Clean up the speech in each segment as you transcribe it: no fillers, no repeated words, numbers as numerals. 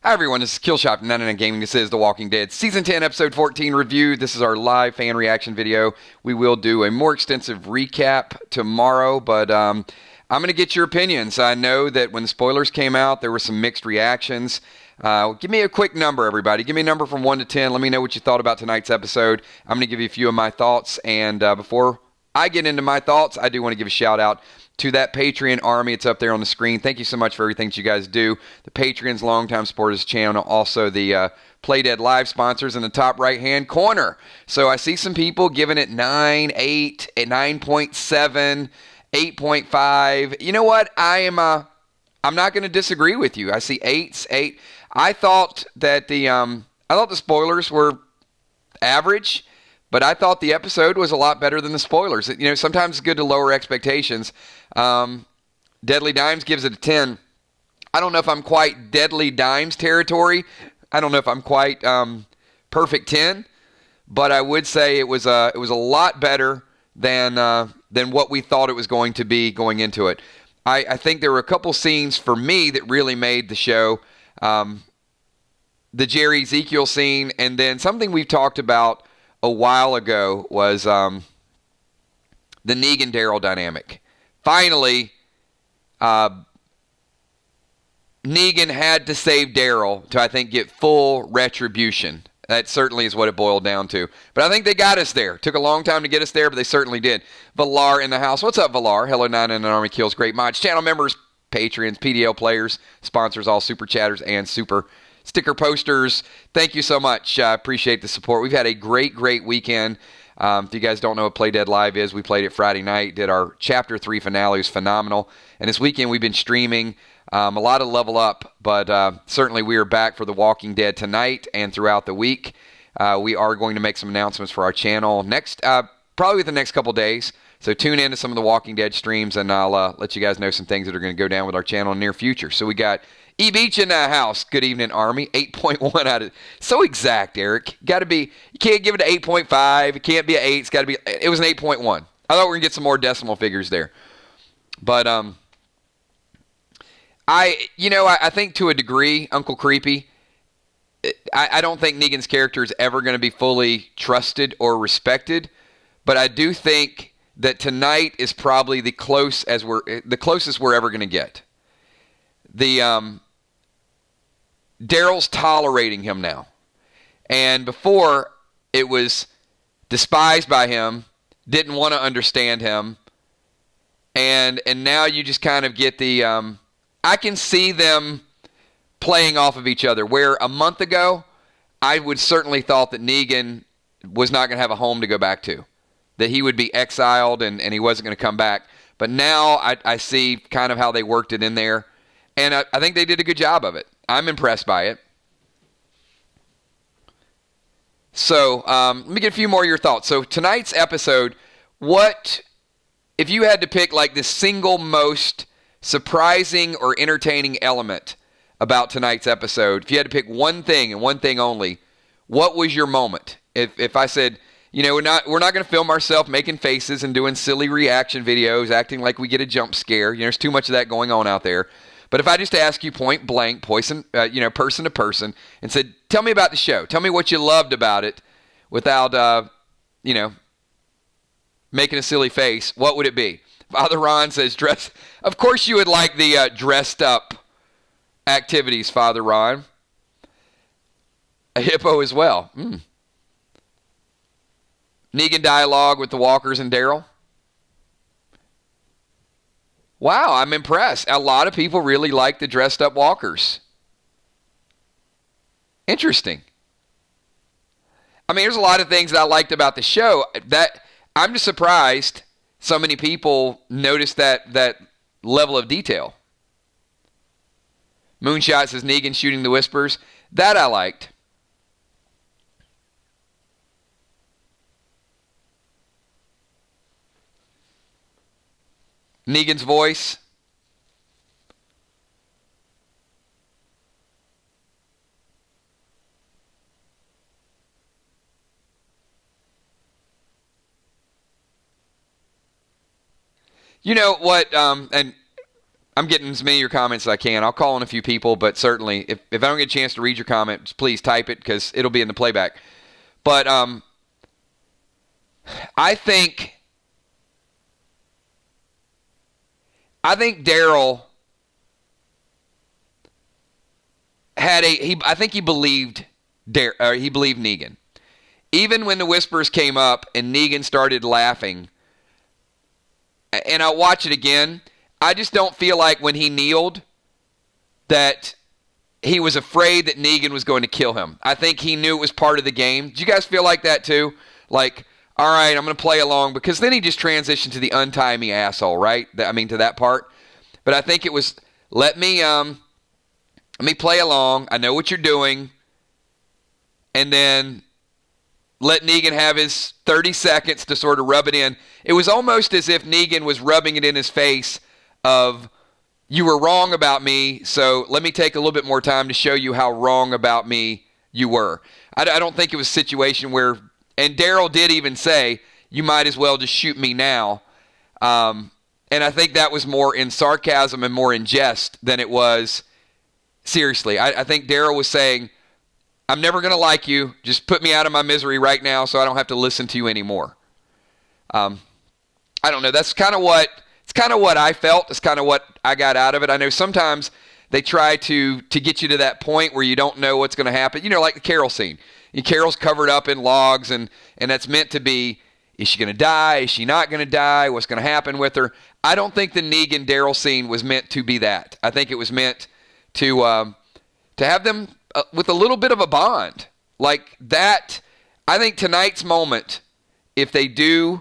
Hi everyone, this is Killshot99 Gaming. This is The Walking Dead Season 10, Episode 14 review. This is our live fan reaction video. We will do a more extensive recap tomorrow, but I'm going to get your opinions. I know that when the spoilers came out, there were some mixed reactions. Give me a quick number, everybody. Give me a number from 1 to 10. Let me know what you thought about tonight's episode. I'm going to give you a few of my thoughts, and before I get into my thoughts, I do want to give a shout out to that Patreon army. It's up there on the screen. Thank you so much for everything that you guys do. The Patreons, longtime supporters of the channel, also the Play Dead Live sponsors in the top right-hand corner. So I see some people giving it 9, 8, 9.7, 8.5. You know what? I'm not going to disagree with you. I see 8s, 8. I thought that the spoilers were average. But I thought the episode was a lot better than the spoilers. You know, sometimes it's good to lower expectations. Deadly Dimes gives it a 10. I don't know if I'm quite Deadly Dimes territory. I don't know if I'm quite perfect 10. But I would say it was a lot better than what we thought it was going to be going into it. I think there were a couple scenes for me that really made the show. The Jerry Ezekiel scene, and then something we've talked about a while ago was the Negan-Daryl dynamic. Finally, Negan had to save Daryl to, I think, get full retribution. That certainly is what it boiled down to. But I think they got us there. Took a long time to get us there, but they certainly did. Valar in the house. What's up, Valar? Hello, 9 and an Army Kills. Great mods. Channel members, Patreons, PDL players, sponsors, all super chatters, and super sticker posters. Thank you so much. I appreciate the support. We've had a great weekend. If you guys don't know what Play Dead Live is, we played it Friday night, did our Chapter 3 finale. It was phenomenal. And this weekend we've been streaming a lot of Level Up, but certainly we are back for The Walking Dead tonight and throughout the week. We are going to make some announcements for our channel probably within the next couple days. So tune in to some of the Walking Dead streams, and I'll let you guys know some things that are going to go down with our channel in the near future. So we got E-Beach in the house. Good evening, Army. 8.1 out of... So exact, Eric. Got to be... You can't give it an 8.5. It can't be an 8. It's got to be... It was an 8.1. I thought we were going to get some more decimal figures there. But, I think to a degree, Uncle Creepy, I don't think Negan's character is ever going to be fully trusted or respected. But I do think that tonight is probably the closest we're ever going to get. Daryl's tolerating him now. And before, it was despised by him, didn't want to understand him, and now you just kind of get the... I can see them playing off of each other, where a month ago, I would certainly thought that Negan was not going to have a home to go back to, that he would be exiled and he wasn't going to come back. But now I see kind of how they worked it in there. And I think they did a good job of it. I'm impressed by it. So let me get a few more of your thoughts. So tonight's episode, if you had to pick like the single most surprising or entertaining element about tonight's episode, if you had to pick one thing and one thing only, what was your moment? If I said, we're not going to film ourselves making faces and doing silly reaction videos, acting like we get a jump scare. There's too much of that going on out there. But if I just ask you point blank, person to person, and said, tell me about the show. Tell me what you loved about it without, making a silly face, what would it be? Father Ron says, of course you would like the dressed up activities, Father Ron. A hippo as well. Negan dialogue with the walkers and Daryl. Wow, I'm impressed. A lot of people really like the dressed up walkers. Interesting. I mean, there's a lot of things that I liked about the show. That I'm just surprised so many people noticed that level of detail. Moonshot says Negan shooting the whispers. That I liked. Negan's voice. You know what, and I'm getting as many of your comments as I can. I'll call on a few people, but certainly if I don't get a chance to read your comment, please type it because it'll be in the playback. But I think Daryl had I think he believed Negan. Even when the whispers came up and Negan started laughing, and I'll watch it again, I just don't feel like when he kneeled that he was afraid that Negan was going to kill him. I think he knew it was part of the game. Do you guys feel like that too? Like, all right, I'm going to play along, because then he just transitioned to the untie me asshole, right? To that part. But I think it was, let me play along. I know what you're doing. And then let Negan have his 30 seconds to sort of rub it in. It was almost as if Negan was rubbing it in his face of, you were wrong about me, so let me take a little bit more time to show you how wrong about me you were. I don't think it was a situation where, and Daryl did even say, you might as well just shoot me now. And I think that was more in sarcasm and more in jest than it was seriously. I think Daryl was saying, I'm never going to like you. Just put me out of my misery right now so I don't have to listen to you anymore. I don't know. That's kind of what I felt. It's kind of what I got out of it. I know sometimes they try to get you to that point where you don't know what's going to happen. Like the Carol scene. Carol's covered up in logs, and that's meant to be, is she going to die? Is she not going to die? What's going to happen with her? I don't think the Negan-Daryl scene was meant to be that. I think it was meant to have them with a little bit of a bond. Like that, I think tonight's moment, if they do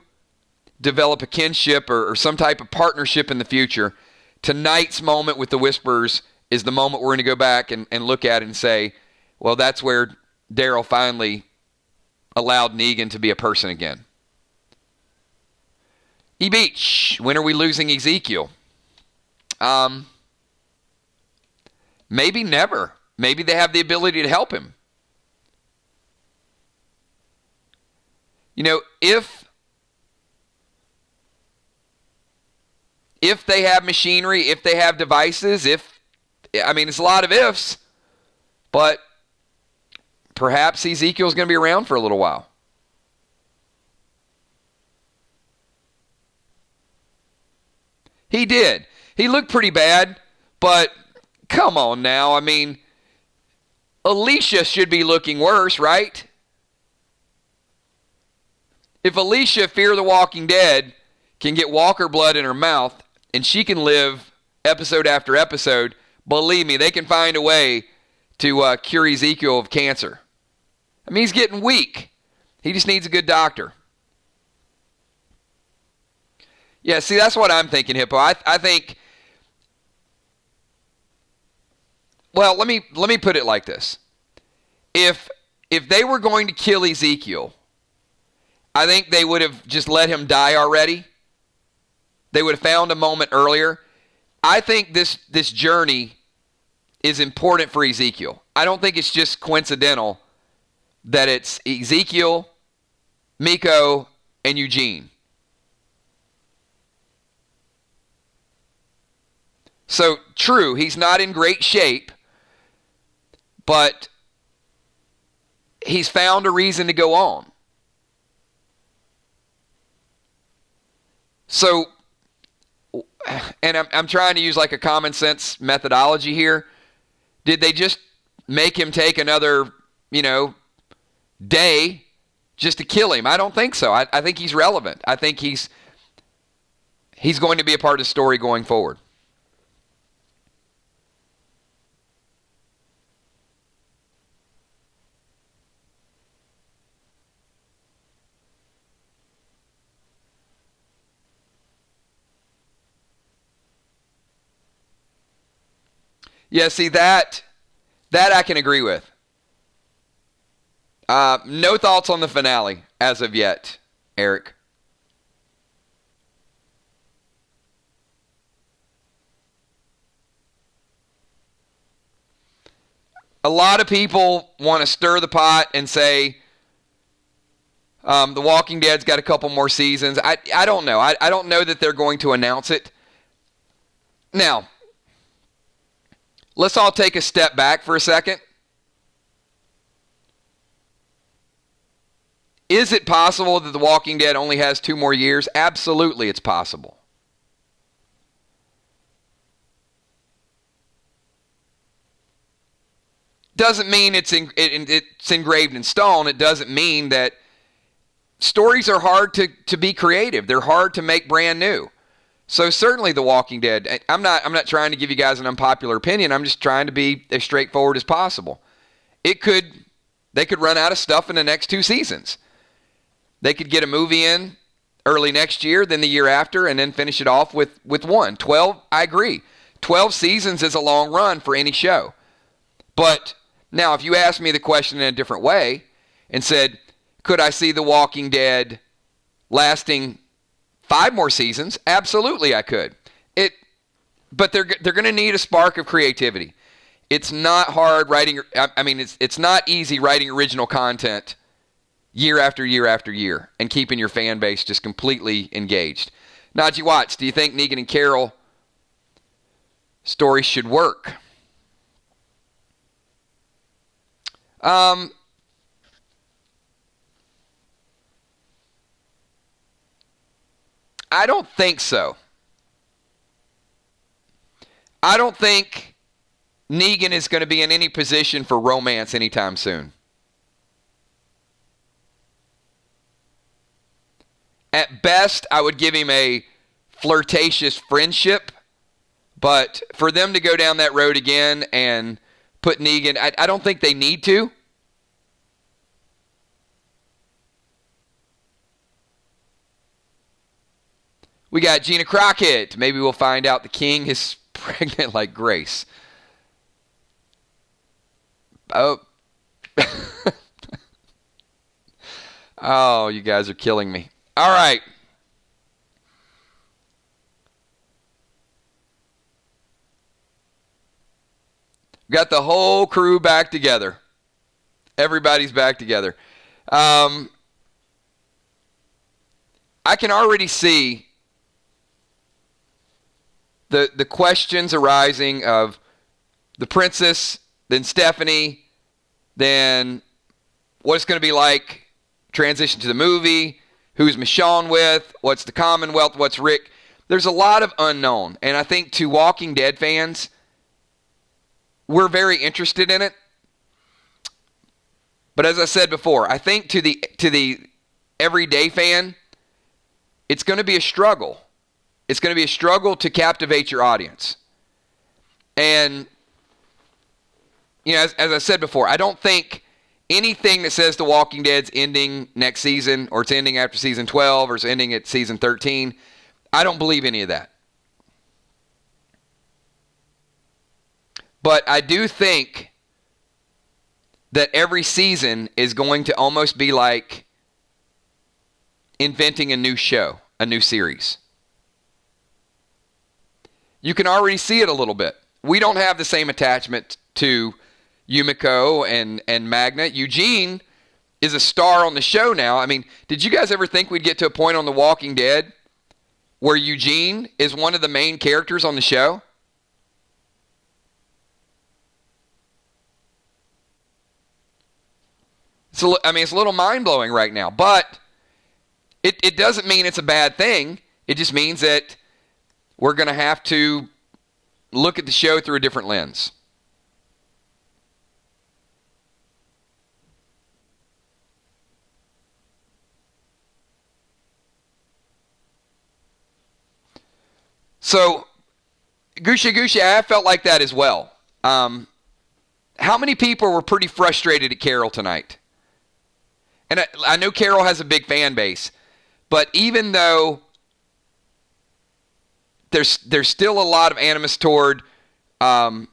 develop a kinship or some type of partnership in the future, tonight's moment with the Whisperers is the moment we're going to go back and look at and say, well, that's where Daryl finally allowed Negan to be a person again. E-Beach, when are we losing Ezekiel? Maybe never. Maybe they have the ability to help him. If they have machinery, if they have devices, it's a lot of ifs, but perhaps Ezekiel's going to be around for a little while. He did. He looked pretty bad, but come on now. Alicia should be looking worse, right? If Alicia, Fear the Walking Dead, can get walker blood in her mouth and she can live episode after episode, believe me, they can find a way to cure Ezekiel of cancer. He's getting weak. He just needs a good doctor. Yeah, see, that's what I'm thinking, Hippo. I think, well, let me put it like this. If they were going to kill Ezekiel, I think they would have just let him die already. They would have found a moment earlier. I think this journey is important for Ezekiel. I don't think it's just coincidental that it's Ezekiel, Miko, and Eugene. So, true, he's not in great shape, but he's found a reason to go on. So, and I'm trying to use like a common sense methodology here. Did they just make him take another, day just to kill him? I don't think so. I think he's relevant. I think he's going to be a part of the story going forward. Yeah, see, that I can agree with. No thoughts on the finale as of yet, Eric. A lot of people want to stir the pot and say The Walking Dead's got a couple more seasons. I don't know. I don't know that they're going to announce it. Now, let's all take a step back for a second. Is it possible that The Walking Dead only has 2 more years? Absolutely, it's possible. Doesn't mean it's engraved in stone. It doesn't mean that stories are hard to be creative. They're hard to make brand new. So certainly The Walking Dead, I'm not trying to give you guys an unpopular opinion. I'm just trying to be as straightforward as possible. They could run out of stuff in the next 2 seasons. They could get a movie in early next year, then the year after, and then finish it off with 1. 12, I agree. 12 seasons is a long run for any show. But now, if you asked me the question in a different way and said, could I see The Walking Dead lasting 5 more seasons? Absolutely, I could. But they're going to need a spark of creativity. It's not hard writing. I mean, it's not easy writing original content year after year after year and keeping your fan base just completely engaged. Najee Watts, do you think Negan and Carol stories should work? I don't think so. I don't think Negan is going to be in any position for romance anytime soon. At best, I would give him a flirtatious friendship, but for them to go down that road again and put Negan, I don't think they need to. We got Gina Crockett. Maybe we'll find out the king is pregnant like Grace. Oh. Oh, you guys are killing me. All right. We got the whole crew back together. Everybody's back together. I can already see the questions arising of the princess, then Stephanie, then what it's going to be like transition to the movie, who's Michonne with, what's the Commonwealth, what's Rick. There's a lot of unknown, and I think to Walking Dead fans, we're very interested in it. But as I said before, I think to the everyday fan, it's going to be a struggle. It's going to be a struggle to captivate your audience. And, you know, as I said before, I don't think anything that says The Walking Dead's ending next season, or it's ending after season 12, or it's ending at season 13, I don't believe any of that. But I do think that every season is going to almost be like inventing a new show, a new series. You can already see it a little bit. We don't have the same attachment to Yumiko and Magna. Eugene is a star on the show now. I mean, did you guys ever think we'd get to a point on The Walking Dead where Eugene is one of the main characters on the show? It's a little mind-blowing right now, but it doesn't mean it's a bad thing. It just means that we're going to have to look at the show through a different lens. So, Gusha, I felt like that as well. How many people were pretty frustrated at Carol tonight? And I know Carol has a big fan base, but even though there's still a lot of animus toward Negan,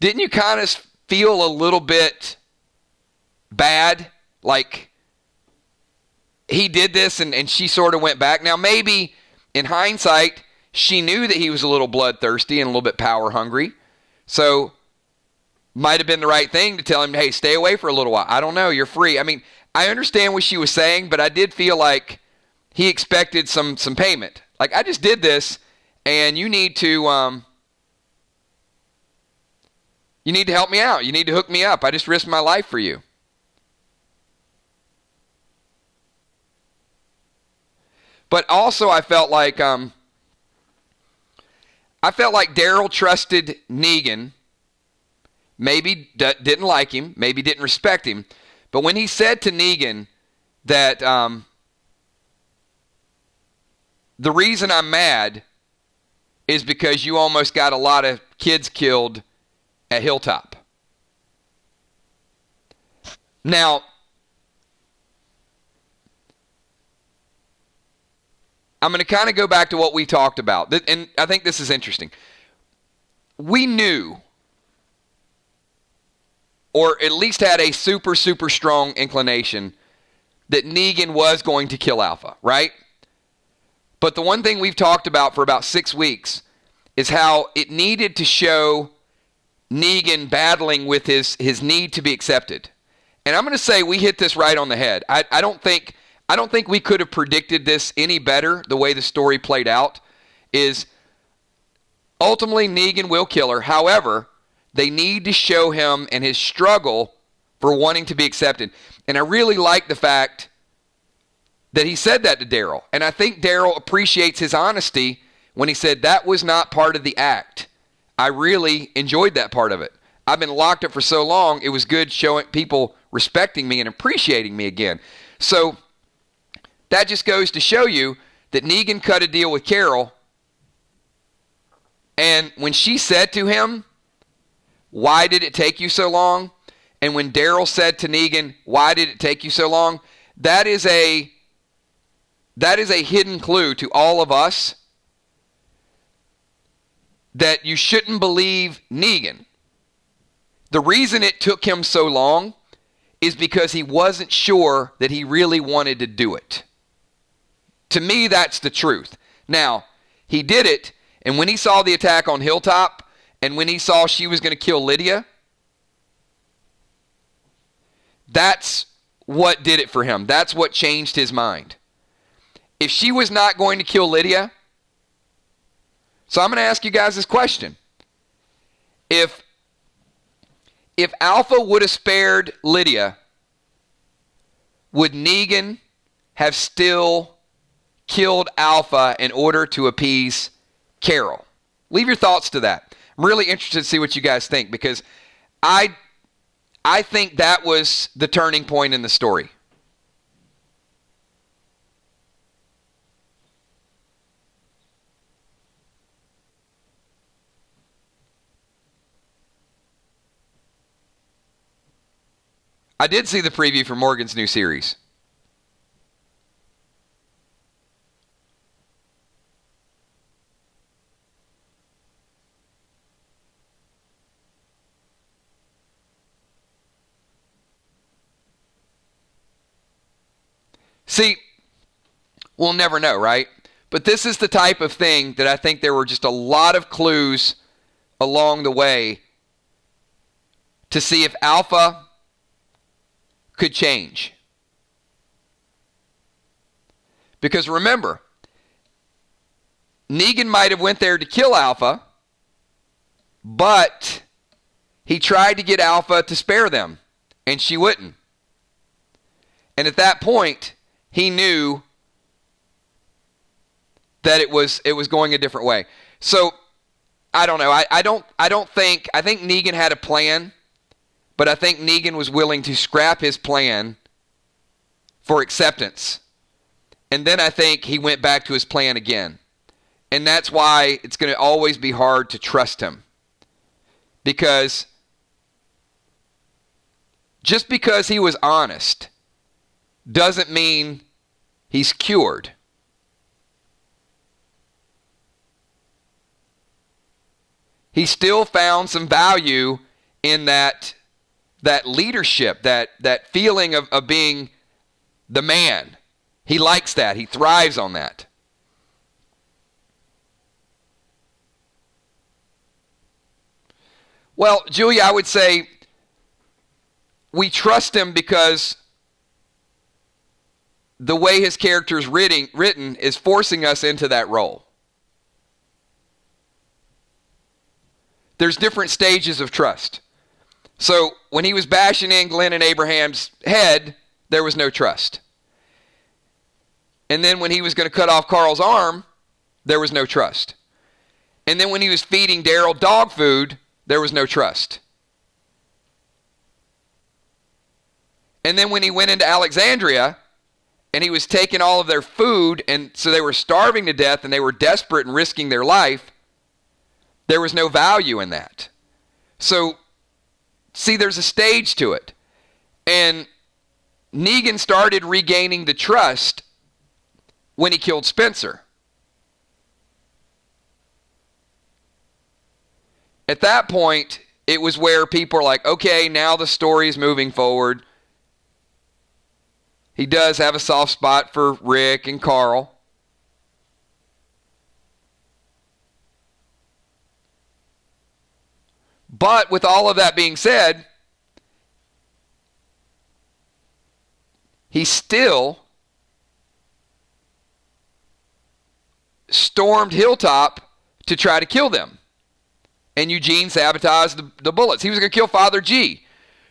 didn't you kind of feel a little bit bad? Like he did this and she sort of went back. Now maybe in hindsight, she knew that he was a little bloodthirsty and a little bit power hungry. So might have been the right thing to tell him, hey, stay away for a little while. I don't know. You're free. I mean, I understand what she was saying, but I did feel like he expected some payment. Like, I just did this, and you need to You need to help me out. You need to hook me up. I just risked my life for you. But also I felt like Daryl trusted Negan. Maybe didn't like him. Maybe didn't respect him. But when he said to Negan that the reason I'm mad is because you almost got a lot of kids killed at Hilltop. Now, I'm going to kind of go back to what we talked about, and I think this is interesting. We knew, or at least had a super, super strong inclination that Negan was going to kill Alpha, right? But the one thing we've talked about for about 6 weeks is how it needed to show Negan battling with his need to be accepted. And I'm going to say we hit this right on the head. I don't think we could have predicted this any better. The way the story played out is ultimately Negan will kill her. However, they need to show him and his struggle for wanting to be accepted. And I really like the fact that he said that to Daryl. And I think Daryl appreciates his honesty when he said that was not part of the act. I really enjoyed that part of it. I've been locked up for so long, it was good showing people respecting me and appreciating me again. So that just goes to show you that Negan cut a deal with Carol. And when she said to him, "Why did it take you so long?" And when Daryl said to Negan, "Why did it take you so long?" That is a hidden clue to all of us that you shouldn't believe Negan. The reason it took him so long is because he wasn't sure that he really wanted to do it. To me, that's the truth. Now, he did it, and when he saw the attack on Hilltop, and when he saw she was going to kill Lydia, that's what did it for him. That's what changed his mind. If she was not going to kill Lydia, so I'm going to ask you guys this question. If Alpha would have spared Lydia, would Negan have still killed Alpha in order to appease Carol? Leave your thoughts to that. I'm really interested to see what you guys think, because I think that was the turning point in the story. I did see the preview for Morgan's new series. See, we'll never know, right? But this is the type of thing that I think there were just a lot of clues along the way to see if Alpha could change. Because remember, Negan might have went there to kill Alpha, but he tried to get Alpha to spare them, and she wouldn't. And at that point, he knew that it was going a different way. So I don't know. I think Negan had a plan, but I think Negan was willing to scrap his plan for acceptance. And then I think he went back to his plan again. And that's why it's going to always be hard to trust him. Because just because he was honest doesn't mean he's cured. He still found some value in that leadership, that feeling of being the man. He likes that. He thrives on that. Well, Julia, I would say we trust him because the way his character is written is forcing us into that role. There's different stages of trust. So when he was bashing in Glenn and Abraham's head, there was no trust. And then when he was going to cut off Carl's arm, there was no trust. And then when he was feeding Daryl dog food, there was no trust. And then when he went into Alexandria and he was taking all of their food, and so they were starving to death and they were desperate and risking their life, there was no value in that. So, see, there's a stage to it. And Negan started regaining the trust when he killed Spencer. At that point, it was where people are like, okay, now the story is moving forward. He does have a soft spot for Rick and Carl. But with all of that being said, he still stormed Hilltop to try to kill them. And Eugene sabotaged the bullets. He was going to kill Father G.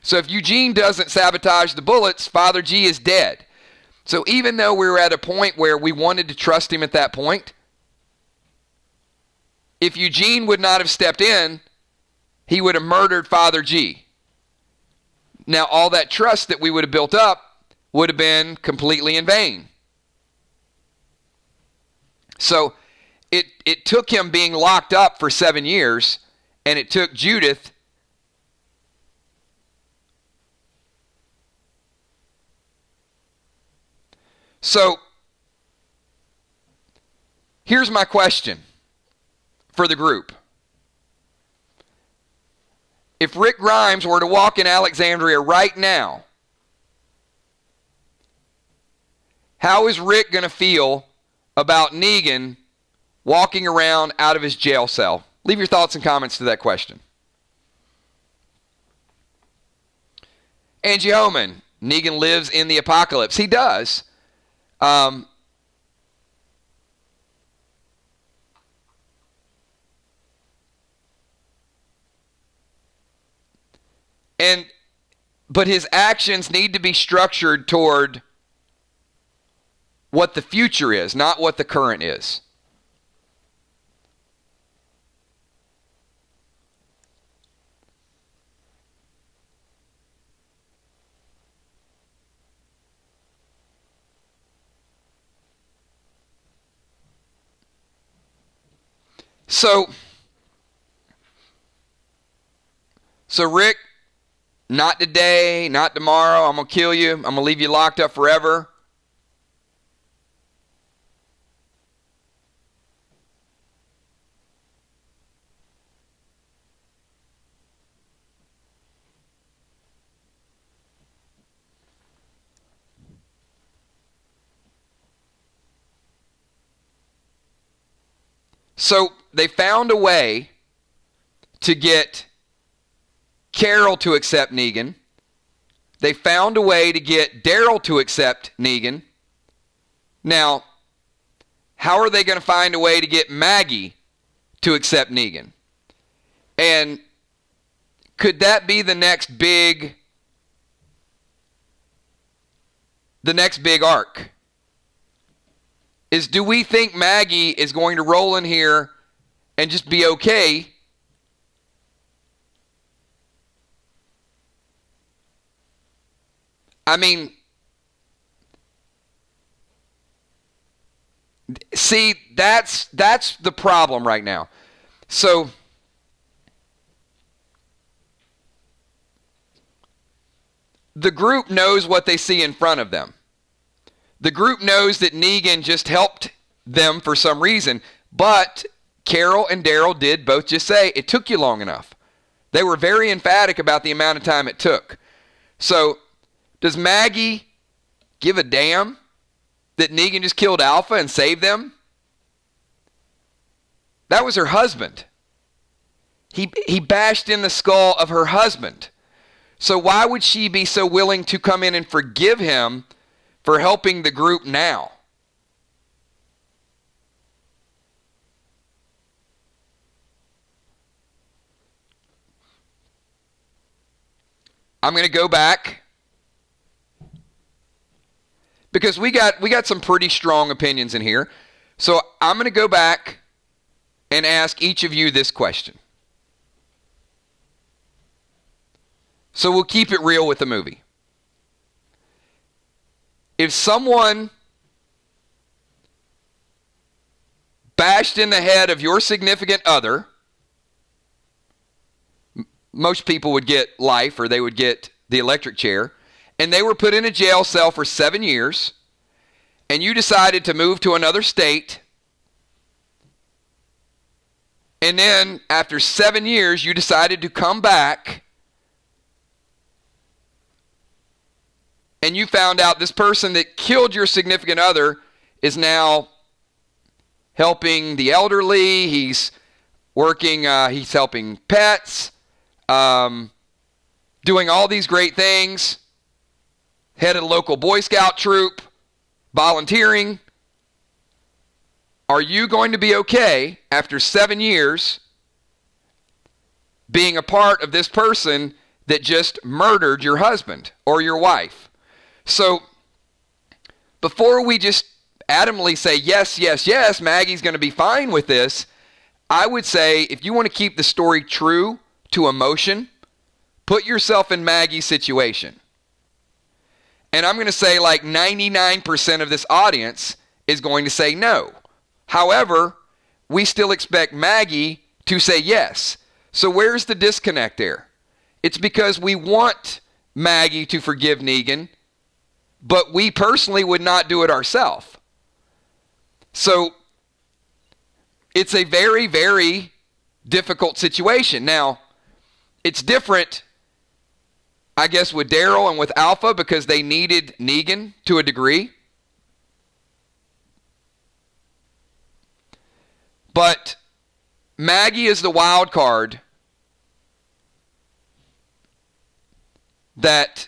So if Eugene doesn't sabotage the bullets, Father G is dead. So even though we were at a point where we wanted to trust him at that point, if Eugene would not have stepped in, he would have murdered Father G. Now all that trust that we would have built up would have been completely in vain. So it took him being locked up for 7 years, and it took Judith So here's my question for the group. If Rick Grimes were to walk in Alexandria right now, how is Rick going to feel about Negan walking around out of his jail cell? Leave your thoughts and comments to that question. Angie Homan, Negan lives in the apocalypse. He does. But his actions need to be structured toward what the future is, not what the current is. So Rick, not today, not tomorrow, I'm going to kill you. I'm going to leave you locked up forever. So they found a way to get Carol to accept Negan. They found a way to get Daryl to accept Negan. Now, how are they going to find a way to get Maggie to accept Negan? And could that be the next big arc? Is, do we think Maggie is going to roll in here and just be okay? I mean, see, that's the problem right now. So the group knows what they see in front of them. The group knows that Negan just helped them for some reason, but Carol and Daryl did both just say, it took you long enough. They were very emphatic about the amount of time it took. So does Maggie give a damn that Negan just killed Alpha and saved them? That was her husband. He bashed in the skull of her husband. So why would she be so willing to come in and forgive him for helping the group now? I'm going to go back because we got some pretty strong opinions in here. So I'm going to go back and ask each of you this question. So we'll keep it real with the movie. If someone bashed in the head of your significant other, most people would get life or they would get the electric chair, and they were put in a jail cell for 7 years, and you decided to move to another state, and then after 7 years you decided to come back, and you found out this person that killed your significant other is now helping the elderly, he's working, he's helping pets, doing all these great things, head of a local Boy Scout troop, volunteering. Are you going to be okay after 7 years being a part of this person that just murdered your husband or your wife? So before we just adamantly say, yes, yes, yes, Maggie's going to be fine with this, I would say if you want to keep the story true to emotion, put yourself in Maggie's situation. And I'm going to say like 99% of this audience is going to say no. However, we still expect Maggie to say yes. So where's the disconnect there? It's because we want Maggie to forgive Negan, but we personally would not do it ourselves. So it's a very, very difficult situation. Now, it's different, I guess, with Daryl and with Alpha because they needed Negan to a degree. But Maggie is the wild card that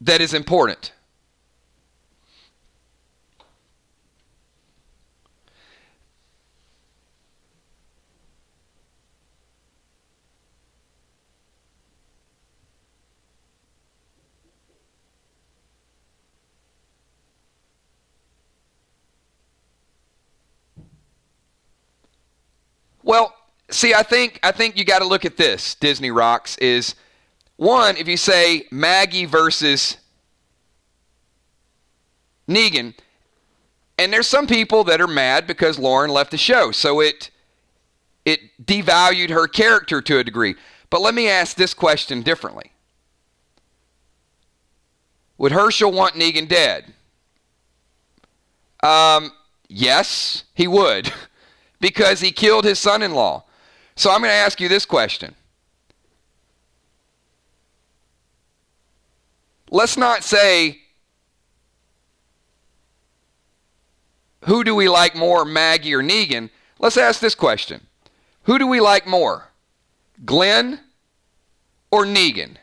is important. Well, see, I think you got to look at this, Disney Rocks, is one, if you say Maggie versus Negan, and there's some people that are mad because Lauren left the show, so it devalued her character to a degree. But let me ask this question differently. Would Herschel want Negan dead? Yes, he would, because he killed his son-in-law. So I'm going to ask you this question. Let's not say, who do we like more, Maggie or Negan? Let's ask this question. Who do we like more, Glenn or Negan?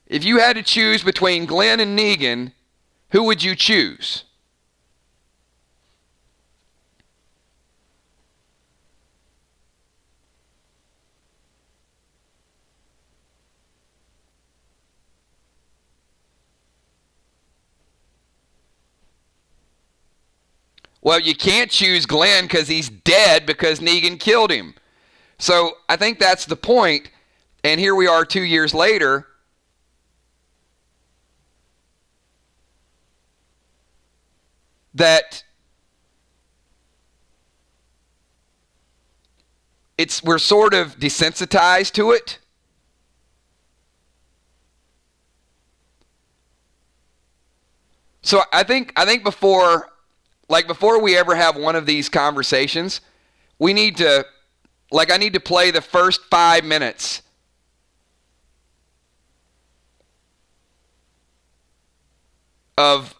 If you had to choose between Glenn and Negan, who would you choose? Well, you can't choose Glenn because he's dead because Negan killed him. So I think that's the point. And here we are 2 years later. That we're sort of desensitized to it. So I think before we ever have one of these conversations, we need to, I need to play the first 5 minutes of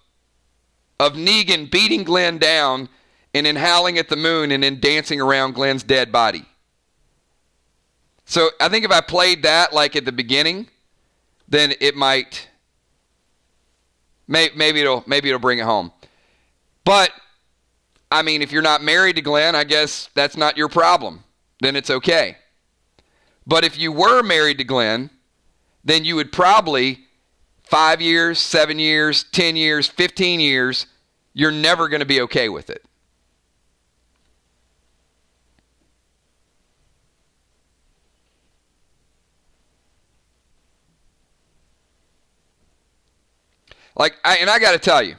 Negan beating Glenn down and then howling at the moon and then dancing around Glenn's dead body. So I think if I played that at the beginning, then it might, maybe it'll bring it home. But, I mean, if you're not married to Glenn, I guess that's not your problem. Then it's okay. But if you were married to Glenn, then you would probably 5 years, 7 years, 10 years, 15 years, you're never going to be okay with it. I got to tell you,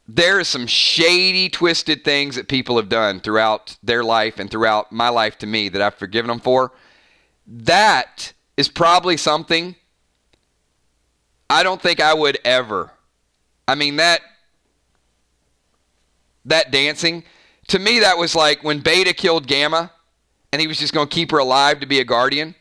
there are some shady, twisted things that people have done throughout their life and throughout my life to me that I've forgiven them for. That is probably something I don't think I would ever. I mean, that dancing, to me, that was like when Beta killed Gamma and he was just going to keep her alive to be a guardian.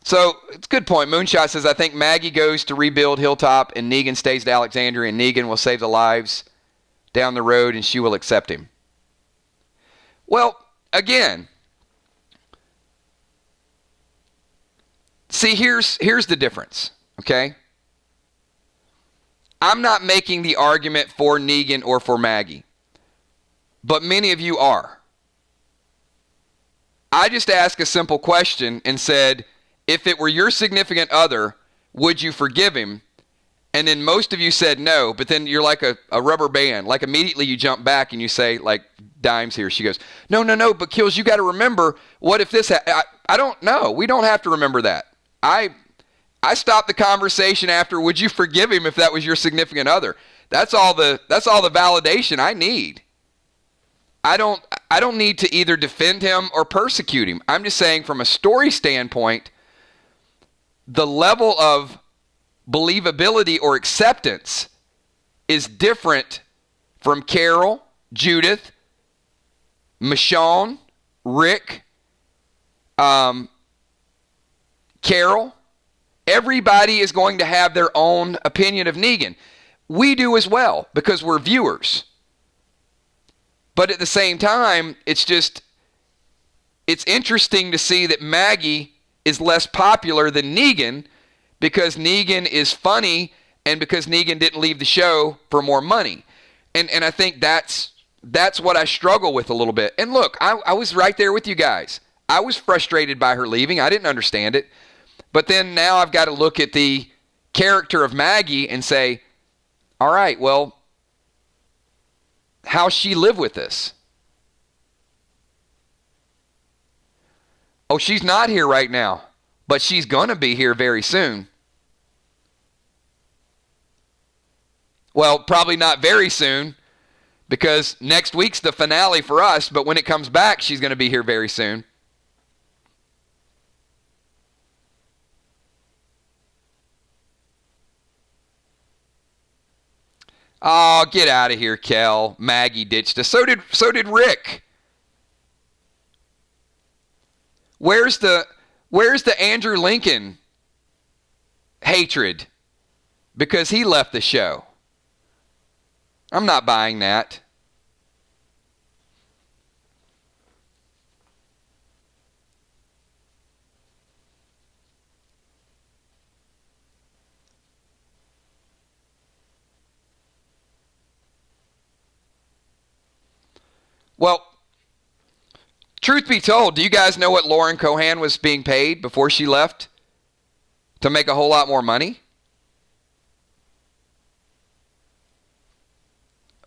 So, it's a good point. Moonshot says, I think Maggie goes to rebuild Hilltop and Negan stays to Alexandria, and Negan will save the lives down the road and she will accept him. Well, again, see, here's the difference, okay? I'm not making the argument for Negan or for Maggie, but many of you are. I just asked a simple question and said, if it were your significant other, would you forgive him? And then most of you said no, but then you're like a rubber band. Like immediately you jump back and you say, like, Dime's here. She goes, no, but Kills, you got to remember, what if this, I don't know. We don't have to remember that. I stopped the conversation after, would you forgive him if that was your significant other? That's all the validation I need. I don't need to either defend him or persecute him. I'm just saying from a story standpoint, the level of believability or acceptance is different from Carol, Judith, Michonne, Rick, Carol. Everybody is going to have their own opinion of Negan. We do as well because we're viewers. But at the same time, it's interesting to see that Maggie is less popular than Negan because Negan is funny and because Negan didn't leave the show for more money. And I think that's what I struggle with a little bit. And look, I was right there with you guys. I was frustrated by her leaving. I didn't understand it. But then now I've got to look at the character of Maggie and say, all right, well, how's she live with this? Oh, she's not here right now, but she's going to be here very soon. Well, probably not very soon because next week's the finale for us, but when it comes back, she's going to be here very soon. Oh, get out of here, Kel. Maggie ditched us. So did Rick. Where's the Andrew Lincoln hatred? Because he left the show. I'm not buying that. Well, truth be told, do you guys know what Lauren Cohan was being paid before she left to make a whole lot more money?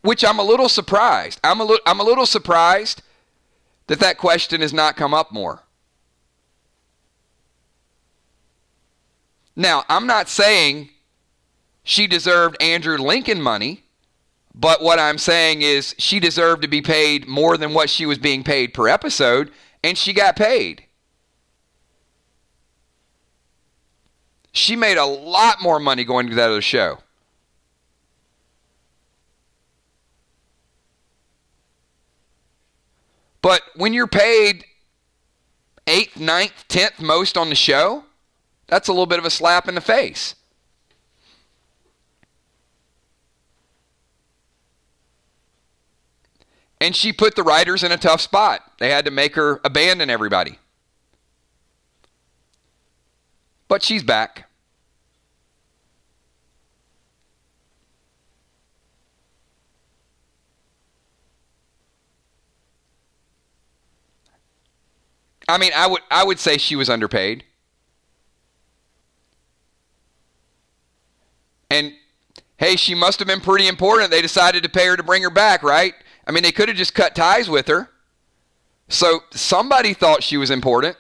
Which I'm a little surprised. I'm a little surprised that question has not come up more. Now, I'm not saying she deserved Andrew Lincoln money. But what I'm saying is she deserved to be paid more than what she was being paid per episode, and she got paid. She made a lot more money going to that other show. But when you're paid 8th, 9th, 10th most on the show, that's a little bit of a slap in the face. And she put the writers in a tough spot. They had to make her abandon everybody. But she's back. I mean, I would say she was underpaid. And hey, she must have been pretty important. They decided to pay her to bring her back, right? I mean, they could have just cut ties with her. So somebody thought she was important.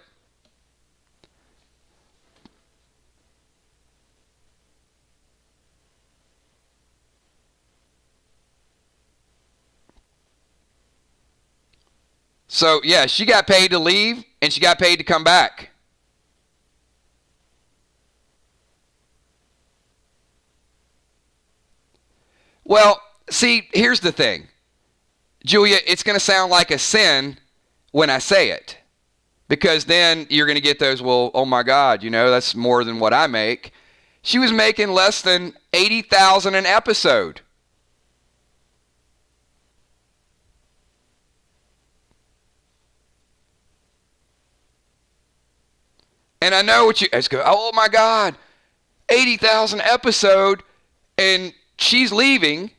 So, yeah, she got paid to leave, and she got paid to come back. Well, see, here's the thing. Julia, it's going to sound like a sin when I say it. Because then you're going to get those, well, oh my God, that's more than what I make. She was making less than $80,000 an episode. And I know what it's go, oh my God, 80,000 episode, and she's leaving.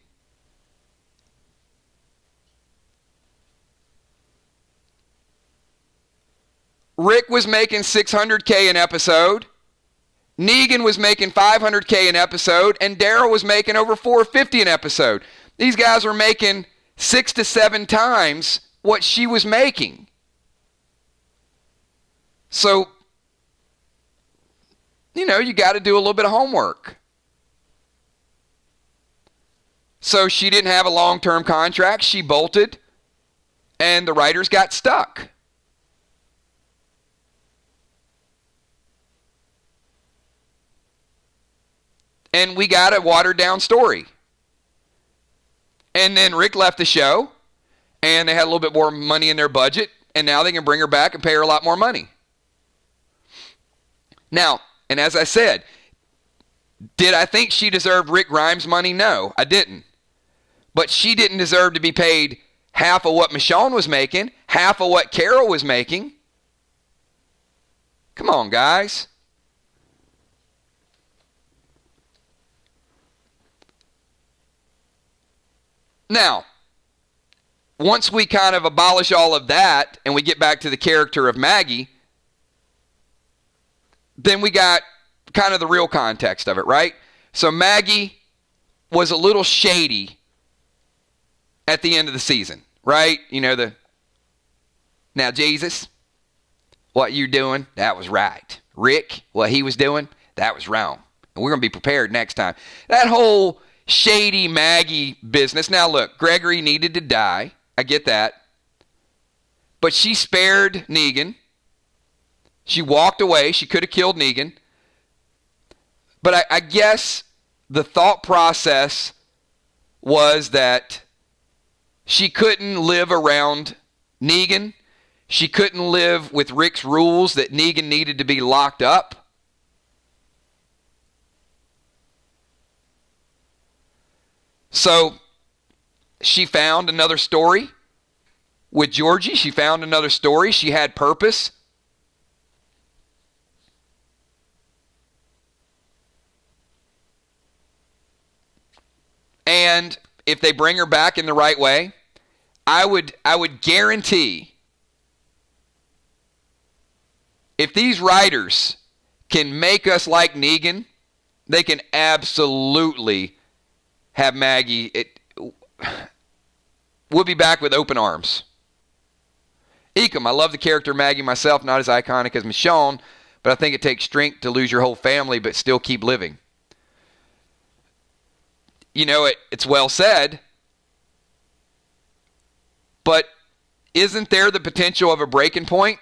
Rick was making $600K an episode. Negan was making $500K an episode, and Daryl was making over $450 an episode. These guys were making 6 to 7 times what she was making. So, you got to do a little bit of homework. So she didn't have a long-term contract. She bolted, and the writers got stuck. And we got a watered-down story. And then Rick left the show, and they had a little bit more money in their budget, and now they can bring her back and pay her a lot more money. Now, and as I said, did I think she deserved Rick Grimes' money? No, I didn't. But she didn't deserve to be paid half of what Michonne was making, half of what Carol was making. Come on, guys. Now, once we kind of abolish all of that and we get back to the character of Maggie, then we got kind of the real context of it, right? So Maggie was a little shady at the end of the season, right? Now Jesus, what you doing, that was right. Rick, what he was doing, that was wrong. And we're going to be prepared next time. That whole shady Maggie business. Now look, Gregory needed to die. I get that. But she spared Negan. She walked away. She could have killed Negan. But I guess the thought process was that she couldn't live around Negan. She couldn't live with Rick's rules that Negan needed to be locked up. So she found another story with Georgie. She found another story. She had purpose. And if they bring her back in the right way, I would guarantee if these writers can make us like Negan, they can absolutely have Maggie. We'll be back with open arms. Ecom, I love the character Maggie myself, not as iconic as Michonne, but I think it takes strength to lose your whole family but still keep living. It's well said, but isn't there the potential of a breaking point?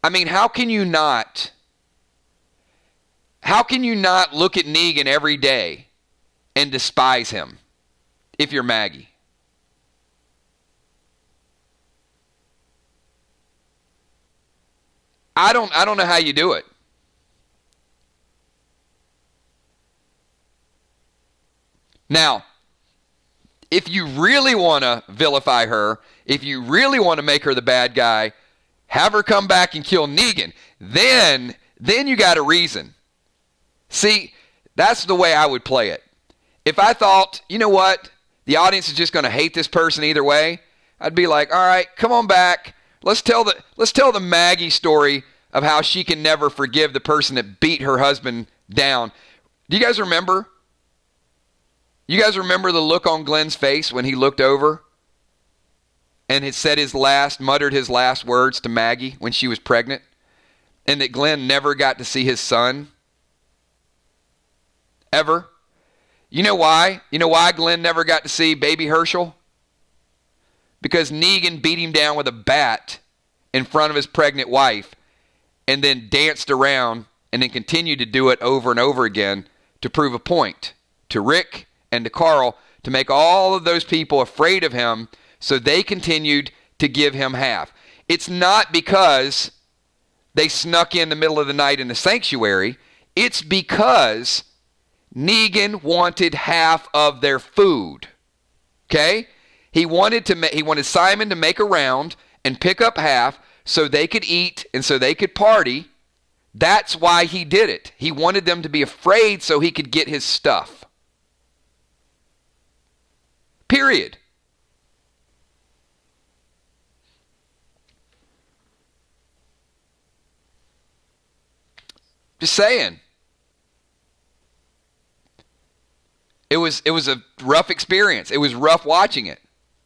I mean, how can you not look at Negan every day and despise him if you're Maggie? I don't know how you do it. Now, if you really want to vilify her, if you really want to make her the bad guy, have her come back and kill Negan. Then you got a reason. See, that's the way I would play it. If I thought, you know what, the audience is just going to hate this person either way, I'd be like, all right, come on back. Let's tell the Maggie story of how she can never forgive the person that beat her husband down. Do you guys remember? You guys remember the look on Glenn's face when he looked over and had said muttered his last words to Maggie when she was pregnant, and that Glenn never got to see his son? Ever? You know why? You know why Glenn never got to see baby Herschel? Because Negan beat him down with a bat in front of his pregnant wife and then danced around and then continued to do it over and over again to prove a point to Rick and to Carl, to make all of those people afraid of him, so they continued to give him half. It's not because they snuck in the middle of the night in the sanctuary. It's because Negan wanted half of their food. Okay? He wanted Simon to make a round and pick up half so they could eat and so they could party. That's why he did it. He wanted them to be afraid so he could get his stuff. Period. Just saying. It was a rough experience. It was rough watching it.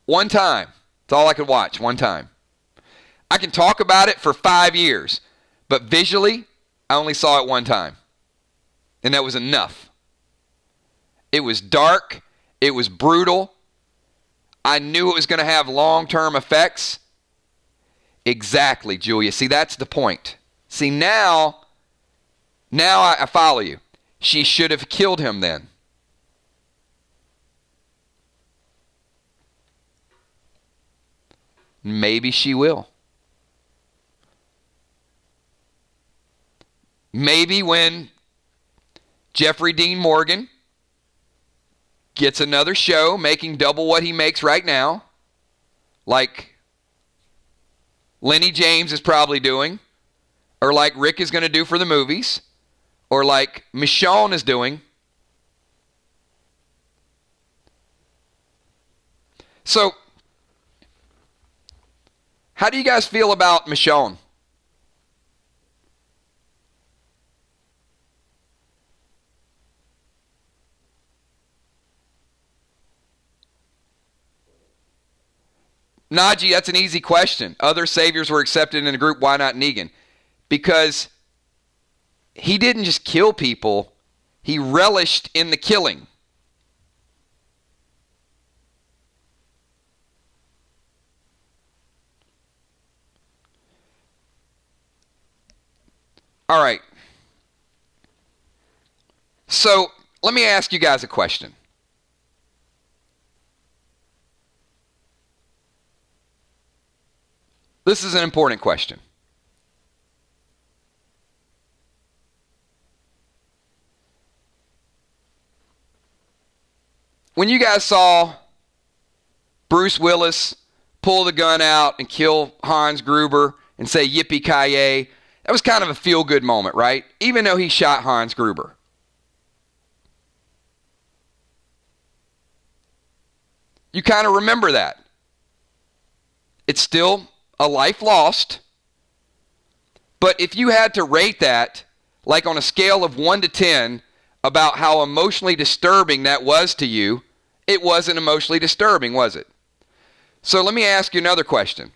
One time. That's all I could watch. One time. I can talk about it for 5 years, but visually, I only saw it one time. And that was enough. It was dark. It was brutal. I knew it was going to have long-term effects. Exactly, Julia. See, that's the point. See, now I follow you. She should have killed him then. Maybe she will. Maybe when Jeffrey Dean Morgan gets another show making double what he makes right now, like Lenny James is probably doing, or like Rick is going to do for the movies, or like Michonne is doing. So, how do you guys feel about Michonne? Najee, that's an easy question. Other saviors were accepted in the group. Why not Negan? Because he didn't just kill people. He relished in the killing. All right. So let me ask you guys a question. This is an important question. When you guys saw Bruce Willis pull the gun out and kill Hans Gruber and say yippee-ki-yay, that was kind of a feel-good moment, right? Even though he shot Hans Gruber. You kind of remember that. It's still a life lost. But if you had to rate that, like on a scale of 1 to 10, about how emotionally disturbing that was to you, it wasn't emotionally disturbing, was it? So let me ask you another question.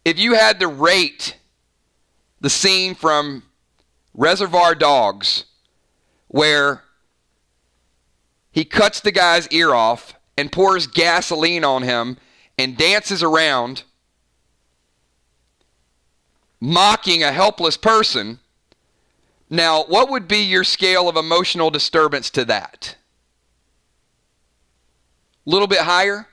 If you had to rate the scene from Reservoir Dogs where he cuts the guy's ear off and pours gasoline on him and dances around mocking a helpless person, now what would be your scale of emotional disturbance to that? A little bit higher?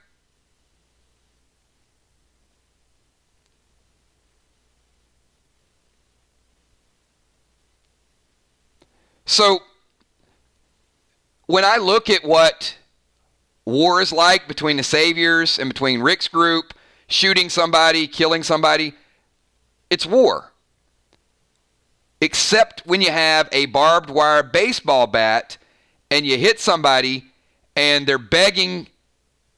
So, when I look at what war is like between the Saviors and between Rick's group, shooting somebody, killing somebody, it's war. Except when you have a barbed wire baseball bat and you hit somebody and they're begging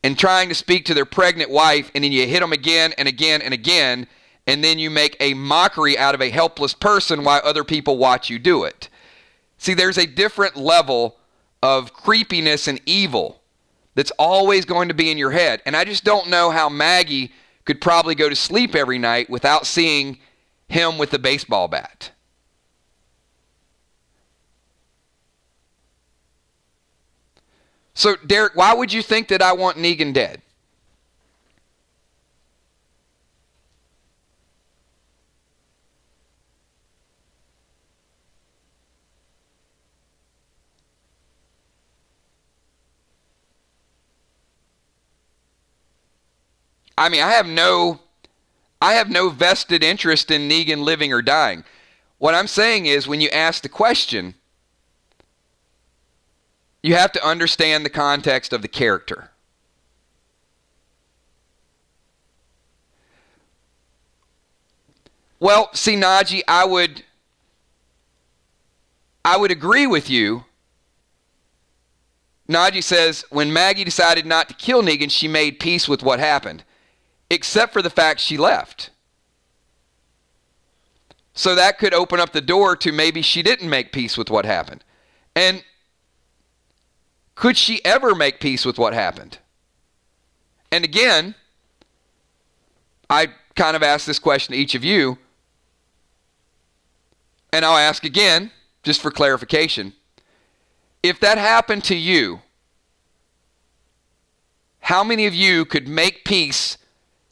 and trying to speak to their pregnant wife, and then you hit them again and again and again, and then you make a mockery out of a helpless person while other people watch you do it. See, there's a different level of creepiness and evil that's always going to be in your head. And I just don't know how Maggie could probably go to sleep every night without seeing him with the baseball bat. So, Derek, why would you think that I want Negan dead? I mean, I have no vested interest in Negan living or dying. What I'm saying is, when you ask the question, you have to understand the context of the character. Well, see, Najee, I would agree with you. Najee says, when Maggie decided not to kill Negan, she made peace with what happened, except for the fact she left. So that could open up the door to maybe she didn't make peace with what happened. And could she ever make peace with what happened? And again, I kind of asked this question to each of you, and I'll ask again, just for clarification. If that happened to you, how many of you could make peace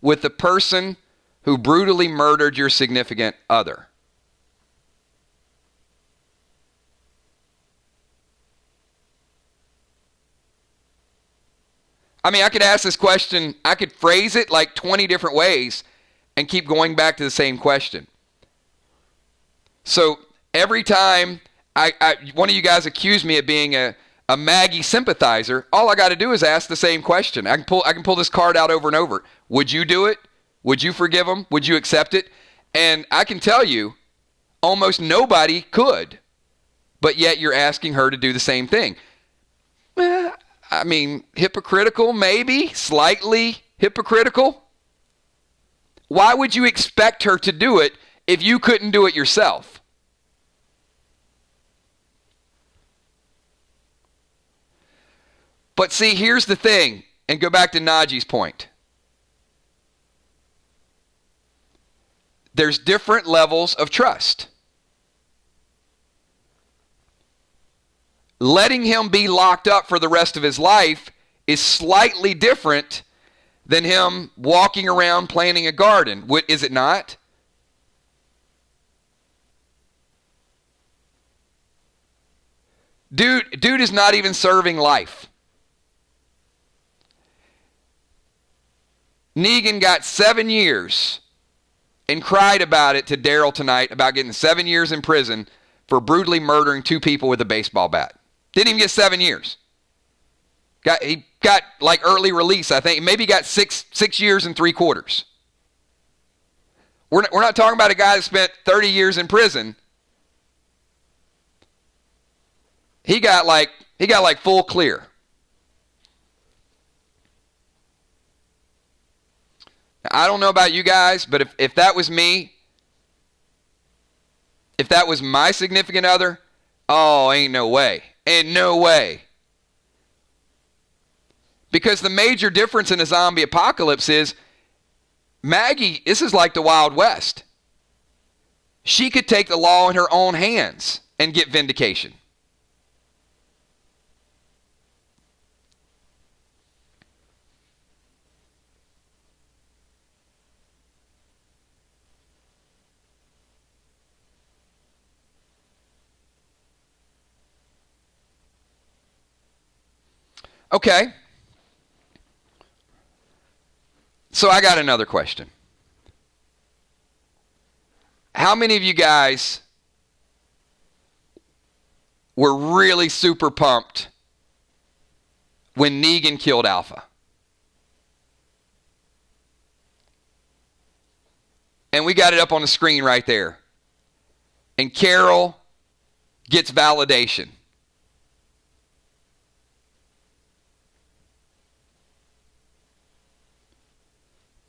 with the person who brutally murdered your significant other? I mean, I could ask this question, I could phrase it like 20 different ways and keep going back to the same question. So every time one of you guys accused me of being a Maggie sympathizer, all I got to do is ask the same question. I can pull this card out over and over. Would you do it? Would you forgive him? Would you accept it? And I can tell you, almost nobody could. But yet you're asking her to do the same thing. I mean, hypocritical, maybe, slightly hypocritical. Why would you expect her to do it if you couldn't do it yourself? But see, here's the thing, and go back to Najee's point. There's different levels of trust. Letting him be locked up for the rest of his life is slightly different than him walking around planting a garden. Is it not? Dude is not even serving life. Negan got 7 years and cried about it to Daryl tonight about getting 7 years in prison for brutally murdering 2 people with a baseball bat. Didn't even get 7 years. He got like early release, I think. Maybe got 6 years and 3/4. We're not talking about a guy that spent 30 years in prison. He got like full clear. Now, I don't know about you guys, but if that was me, if that was my significant other, oh, ain't no way. Ain't no way. Because the major difference in a zombie apocalypse is Maggie, this is like the Wild West. She could take the law in her own hands and get vindication. Okay. So I got another question. How many of you guys were really super pumped when Negan killed Alpha? And we got it up on the screen right there. And Carol gets validation.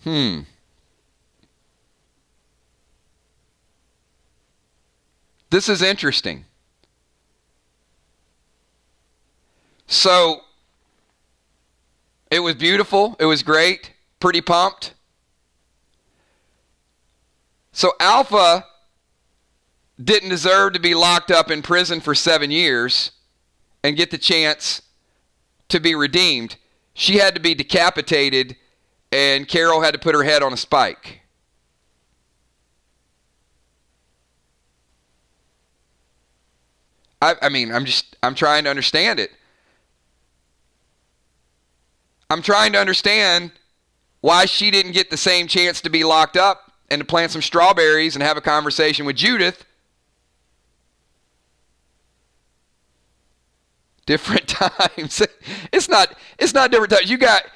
This is interesting. So, it was beautiful. It was great. Pretty pumped. So, Alpha didn't deserve to be locked up in prison for 7 years and get the chance to be redeemed. She had to be decapitated, and Carol had to put her head on a spike. I'm trying to understand it. I'm trying to understand why she didn't get the same chance to be locked up and to plant some strawberries and have a conversation with Judith. Different times. It's not different times.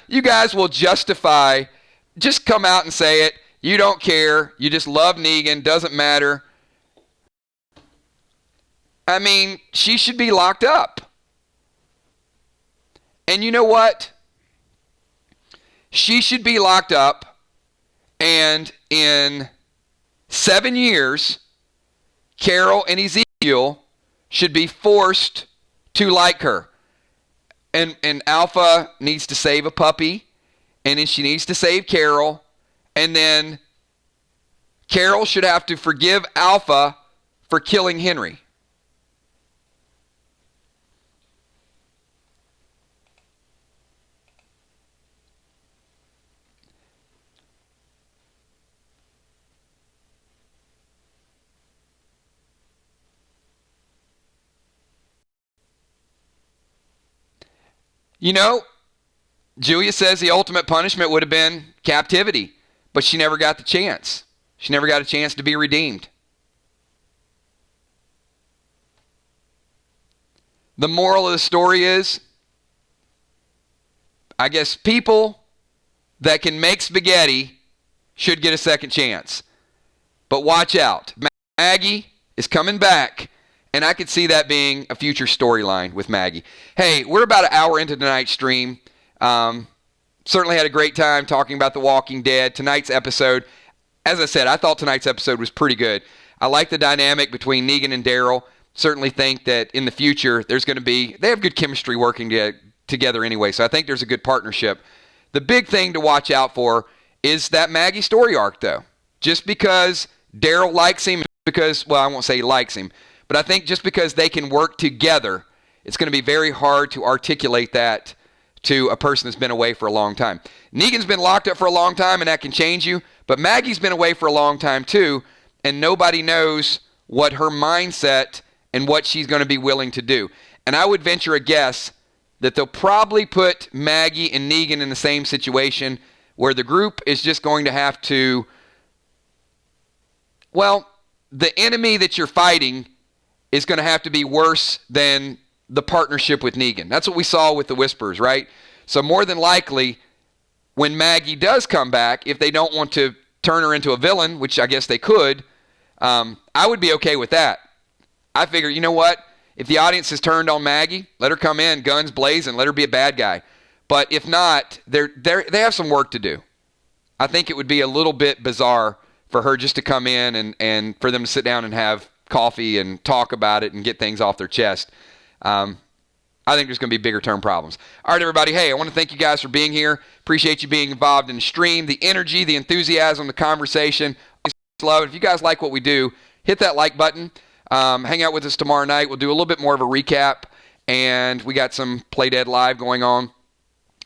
You guys will justify, just come out and say it. You don't care. You just love Negan. Doesn't matter. I mean, she should be locked up. And you know what? She should be locked up, and in 7 years, Carol and Ezekiel should be forced to like her. And Alpha needs to save a puppy, and then she needs to save Carol, and then Carol should have to forgive Alpha for killing Henry. You know, Julia says the ultimate punishment would have been captivity, but she never got the chance. She never got a chance to be redeemed. The moral of the story is, I guess people that can make spaghetti should get a second chance. But watch out. Maggie is coming back. And I could see that being a future storyline with Maggie. Hey, we're about an hour into tonight's stream. Certainly had a great time talking about The Walking Dead. Tonight's episode, as I said, I thought tonight's episode was pretty good. I like the dynamic between Negan and Daryl. Certainly think that in the future there's going to be, they have good chemistry working together anyway. So I think there's a good partnership. The big thing to watch out for is that Maggie story arc, though. Just because Daryl likes him, because, well, I won't say he likes him, but I think just because they can work together, it's going to be very hard to articulate that to a person that's been away for a long time. Negan's been locked up for a long time, and that can change you. But Maggie's been away for a long time, too, and nobody knows what her mindset and what she's going to be willing to do. And I would venture a guess that they'll probably put Maggie and Negan in the same situation where the group is just going to have to, well, the enemy that you're fighting is going to have to be worse than the partnership with Negan. That's what we saw with the Whisperers, right? So more than likely, when Maggie does come back, if they don't want to turn her into a villain, which I guess they could, I would be okay with that. I figure, you know what? If the audience has turned on Maggie, let her come in, guns blazing, let her be a bad guy. But if not, they have some work to do. I think it would be a little bit bizarre for her just to come in and for them to sit down and have coffee and talk about it and get things off their chest. I think there's going to be bigger term problems. All right, everybody. Hey, I want to thank you guys for being here. Appreciate you being involved in the stream, the energy, the enthusiasm, the conversation. Love it. If you guys like what we do, hit that like button. Hang out with us tomorrow night. We'll do a little bit more of a recap, and we got some Play Dead Live going on.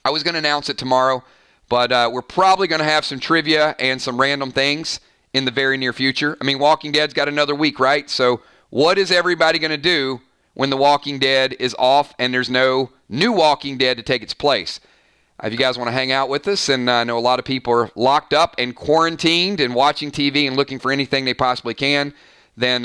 I was going to announce it tomorrow, but we're probably going to have some trivia and some random things in the very near future. I mean, Walking Dead's got another week, right? So what is everybody going to do when The Walking Dead is off and there's no new Walking Dead to take its place? If you guys want to hang out with us, and I know a lot of people are locked up and quarantined and watching TV and looking for anything they possibly can, then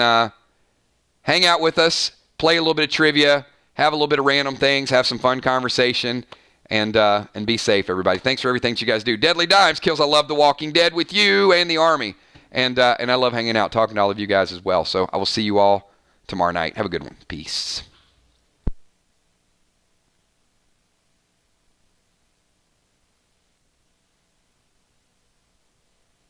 hang out with us, play a little bit of trivia, have a little bit of random things, have some fun conversation, and be safe, everybody. Thanks for everything that you guys do. Deadly Dimes, Kills, I love The Walking Dead with you and the Army. And I love hanging out, talking to all of you guys as well. So I will see you all tomorrow night. Have a good one. Peace.